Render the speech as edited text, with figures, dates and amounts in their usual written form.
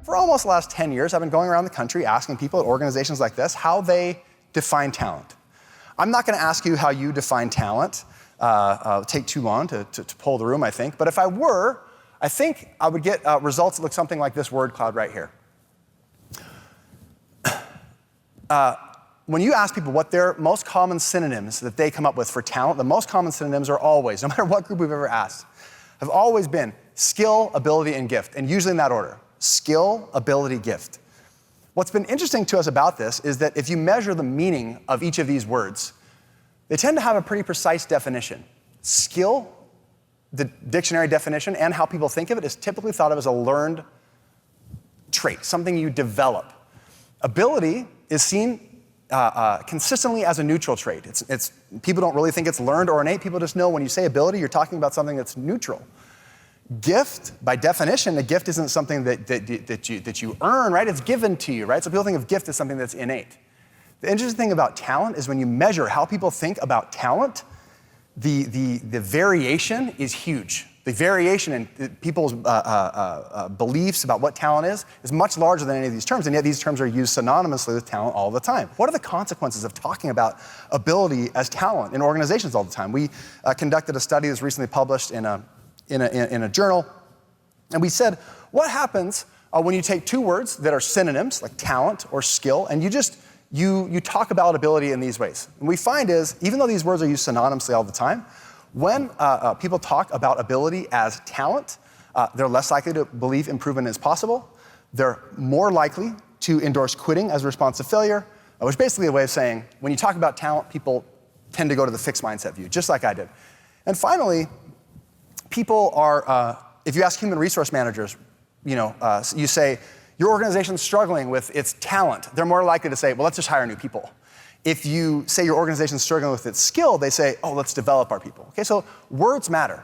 for almost the last 10 years, I've been going around the country asking people at organizations like this how they define talent. I'm not going to ask you how you define talent. Take too long to poll the room, I think. But if I were, I think I would get results that look something like this word cloud right here. When you ask people what their most common synonyms that they come up with for talent, the most common synonyms are always, no matter what group we've ever asked, have always been skill, ability, and gift, and usually in that order. Skill, ability, gift. What's been interesting to us about this is that if you measure the meaning of each of these words, they tend to have a pretty precise definition. Skill, the dictionary definition, and how people think of it is typically thought of as a learned trait, something you develop. Ability is seen consistently as a neutral trait. People don't really think it's learned or innate. People just know when you say ability, you're talking about something that's neutral. Gift, by definition, a gift isn't something that you earn, right? It's given to you, right? So people think of gift as something that's innate. The interesting thing about talent is when you measure how people think about talent, the variation is huge. The variation in people's beliefs about what talent is much larger than any of these terms, and yet these terms are used synonymously with talent all the time. What are the consequences of talking about ability as talent in organizations all the time? We conducted a study that was recently published in a journal, and we said, what happens when you take two words that are synonyms, like talent or skill, and you talk about ability in these ways? And what we find is, even though these words are used synonymously all the time, when people talk about ability as talent, they're less likely to believe improvement is possible. They're more likely to endorse quitting as a response to failure, which is basically a way of saying, when you talk about talent, people tend to go to the fixed mindset view, just like I did. And finally, people are, if you ask human resource managers, you say, your organization's struggling with its talent, they're more likely to say, well, let's just hire new people. If you say your organization's struggling with its skill, they say, oh, let's develop our people. Okay, so words matter.